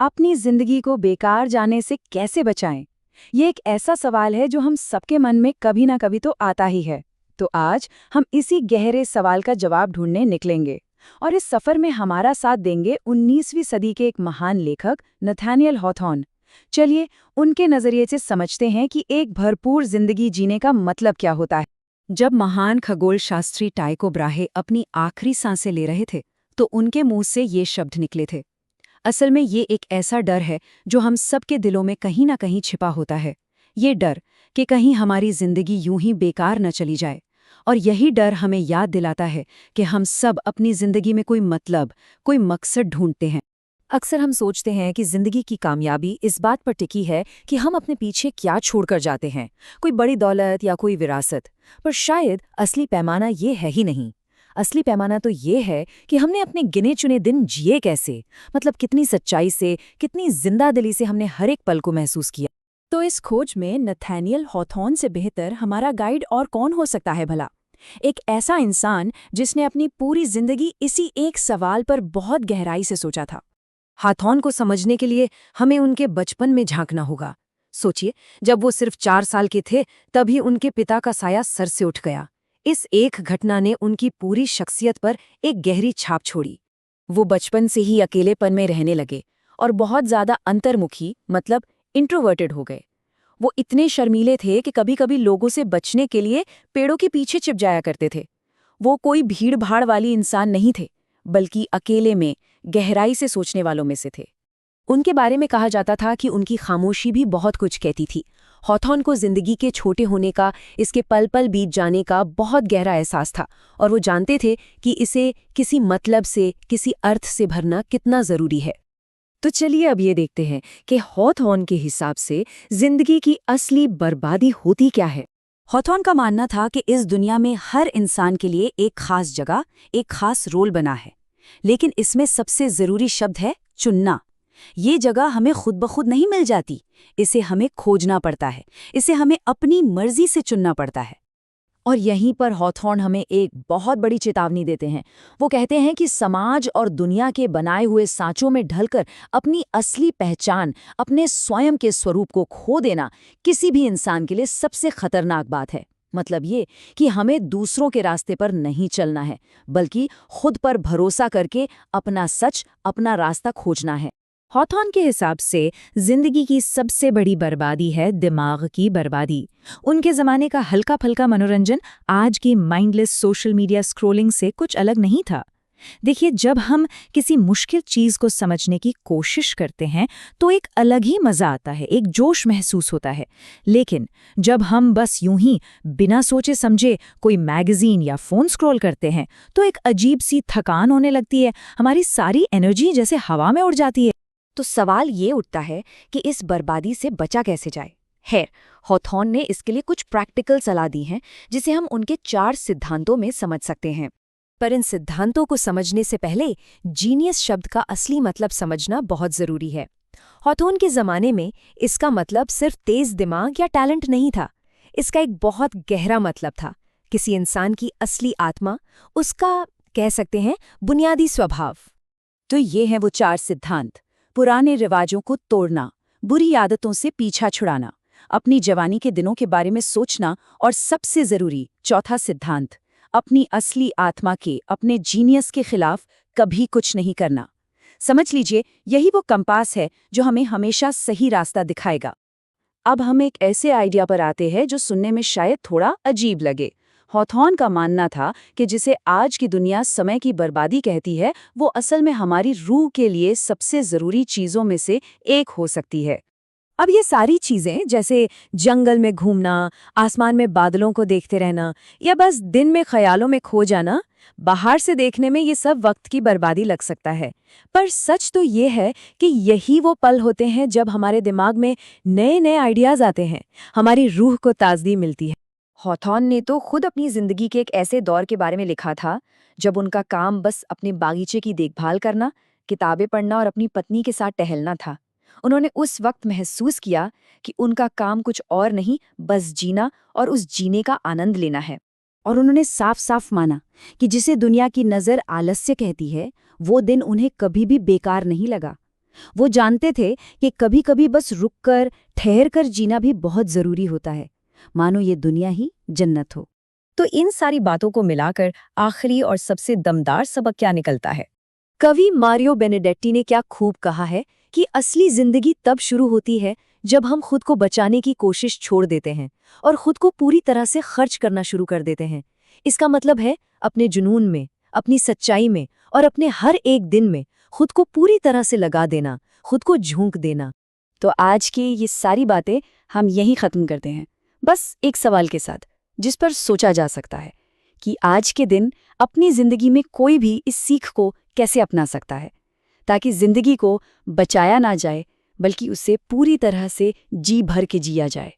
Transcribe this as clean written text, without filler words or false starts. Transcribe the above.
अपनी जिंदगी को बेकार जाने से कैसे बचाएं? ये एक ऐसा सवाल है जो हम सबके मन में कभी ना कभी तो आता ही है। तो आज हम इसी गहरे सवाल का जवाब ढूंढने निकलेंगे। और इस सफर में हमारा साथ देंगे 19वीं सदी के एक महान लेखक नथानियल हॉथॉर्न। चलिए उनके नजरिए से समझते हैं कि एक भरपूर जिंदगी जीने का मतलब क्या होता है। जब महान खगोल शास्त्री टाइको ब्राहे अपनी आखिरी सांसें ले रहे थे तो उनके मुंह से ये शब्द निकले थे। असल में ये एक ऐसा डर है जो हम सबके दिलों में कहीं ना कहीं छिपा होता है। ये डर कि कहीं हमारी जिंदगी यूं ही बेकार न चली जाए। और यही डर हमें याद दिलाता है कि हम सब अपनी जिंदगी में कोई मतलब, कोई मकसद ढूंढते हैं। अक्सर हम सोचते हैं कि जिंदगी की कामयाबी इस बात पर टिकी है कि हम अपने पीछे क्या छोड़कर जाते हैं, कोई बड़ी दौलत या कोई विरासत। पर शायद असली पैमाना ये है ही नहीं। असली पैमाना तो ये है कि हमने अपने गिने चुने दिन जिए कैसे, मतलब कितनी सच्चाई से, कितनी जिंदादिली से हमने हर एक पल को महसूस किया। तो इस खोज में नथानियल हॉथॉर्न से बेहतर हमारा गाइड और कौन हो सकता है भला? एक ऐसा इंसान जिसने अपनी पूरी जिंदगी इसी एक सवाल पर बहुत गहराई से सोचा था। हॉथॉर्न को समझने के लिए हमें उनके बचपन में झांकना होगा। सोचिए, जब वो सिर्फ 4 साल के थे तभी उनके पिता का साया सर से उठ गया। इस एक घटना ने उनकी पूरी शख्सियत पर एक गहरी छाप छोड़ी। वो बचपन से ही अकेलेपन में रहने लगे और बहुत ज्यादा अंतर्मुखी, मतलब इंट्रोवर्टेड हो गए। वो इतने शर्मीले थे कि कभी-कभी लोगों से बचने के लिए पेड़ों के पीछे छिप जाया करते थे। वो कोई भीड़-भाड़ वाली इंसान नहीं थे, बल्कि अकेले में गहराई से सोचने वालों में से थे। उनके बारे में कहा जाता था कि उनकी खामोशी भी बहुत कुछ कहती थी। हॉथॉर्न को जिंदगी के छोटे होने का, इसके पल पल बीत जाने का बहुत गहरा एहसास था और वो जानते थे कि इसे किसी मतलब से, किसी अर्थ से भरना कितना जरूरी है। तो चलिए अब ये देखते हैं कि हॉथॉर्न के हिसाब से जिंदगी की असली बर्बादी होती क्या है। हॉथॉर्न का मानना था कि इस दुनिया में हर इंसान के लिए एक खास जगह, एक खास रोल बना है, लेकिन इसमें सबसे जरूरी शब्द है चुनना। ये जगह हमें खुद ब खुद नहीं मिल जाती, इसे हमें खोजना पड़ता है, इसे हमें अपनी मर्जी से चुनना पड़ता है। और यहीं पर हॉथॉर्न हमें एक बहुत बड़ी चेतावनी देते हैं। वो कहते हैं कि समाज और दुनिया के बनाए हुए सांचों में ढलकर अपनी असली पहचान, अपने स्वयं के स्वरूप को खो देना किसी भी इंसान के लिए सबसे खतरनाक बात है। मतलब ये कि हमें दूसरों के रास्ते पर नहीं चलना है, बल्कि खुद पर भरोसा करके अपना सच, अपना रास्ता खोजना है। हॉथॉर्न के हिसाब से जिंदगी की सबसे बड़ी बर्बादी है दिमाग की बर्बादी। उनके ज़माने का हल्का फुल्का मनोरंजन आज की माइंडलेस सोशल मीडिया स्क्रॉलिंग से कुछ अलग नहीं था। देखिए, जब हम किसी मुश्किल चीज़ को समझने की कोशिश करते हैं तो एक अलग ही मज़ा आता है, एक जोश महसूस होता है। लेकिन जब हम बस यूं ही बिना सोचे समझे कोई मैगज़ीन या फ़ोन स्क्रॉल करते हैं तो एक अजीब सी थकान होने लगती है, हमारी सारी एनर्जी जैसे हवा में उड़ जाती है। तो सवाल ये उठता है कि इस बर्बादी से बचा कैसे जाए। खैर, हॉथॉर्न ने इसके लिए कुछ प्रैक्टिकल सलाह दी है, जिसे हम उनके 4 सिद्धांतों में समझ सकते हैं। पर इन सिद्धांतों को समझने से पहले जीनियस शब्द का असली मतलब समझना बहुत जरूरी है। हॉथॉर्न के जमाने में इसका मतलब सिर्फ तेज दिमाग या टैलेंट नहीं था। इसका एक बहुत गहरा मतलब था, किसी इंसान की असली आत्मा, उसका कह सकते हैं बुनियादी स्वभाव। तो ये हैं वो 4 सिद्धांत। पुराने रिवाजों को तोड़ना, बुरी आदतों से पीछा छुड़ाना, अपनी जवानी के दिनों के बारे में सोचना और सबसे जरूरी चौथा सिद्धांत, अपनी असली आत्मा के, अपने जीनियस के खिलाफ कभी कुछ नहीं करना। समझ लीजिए, यही वो कंपास है जो हमें हमेशा सही रास्ता दिखाएगा। अब हम एक ऐसे आइडिया पर आते हैं जो सुनने में शायद थोड़ा अजीब लगे। हॉथॉर्न का मानना था कि जिसे आज की दुनिया समय की बर्बादी कहती है, वो असल में हमारी रूह के लिए सबसे जरूरी चीजों में से एक हो सकती है। अब ये सारी चीजें, जैसे जंगल में घूमना, आसमान में बादलों को देखते रहना या बस दिन में ख्यालों में खो जाना, बाहर से देखने में ये सब वक्त की बर्बादी लग सकता है। पर सच तो ये है कि यही वो पल होते हैं जब हमारे दिमाग में नए नए आइडियाज आते हैं, हमारी रूह को ताजगी मिलती है। हॉथॉर्न ने तो खुद अपनी जिंदगी के एक ऐसे दौर के बारे में लिखा था जब उनका काम बस अपने बागीचे की देखभाल करना, किताबें पढ़ना और अपनी पत्नी के साथ टहलना था। उन्होंने उस वक्त महसूस किया कि उनका काम कुछ और नहीं, बस जीना और उस जीने का आनंद लेना है। और उन्होंने साफ साफ माना कि जिसे दुनिया की नज़र आलस्य कहती है, वो दिन उन्हें कभी भी बेकार नहीं लगा। वो जानते थे कि कभी-कभी बस रुककर, ठहरकर जीना भी बहुत जरूरी होता है, मानो ये दुनिया ही जन्नत हो। तो इन सारी बातों को मिलाकर आखिरी और सबसे दमदार सबक क्या निकलता है? कवि मारियो बेनेडेट्टी ने क्या खूब कहा है कि असली जिंदगी तब शुरू होती है जब हम खुद को बचाने की कोशिश छोड़ देते हैं और खुद को पूरी तरह से खर्च करना शुरू कर देते हैं। इसका मतलब है अपने जुनून में, अपनी सच्चाई में और अपने हर एक दिन में खुद को पूरी तरह से लगा देना, खुद को झोंक देना। तो आज की ये सारी बातें हम यहीं खत्म करते हैं, बस एक सवाल के साथ जिस पर सोचा जा सकता है कि आज के दिन अपनी जिंदगी में कोई भी इस सीख को कैसे अपना सकता है, ताकि जिंदगी को बचाया ना जाए बल्कि उसे पूरी तरह से जी भर के जिया जाए।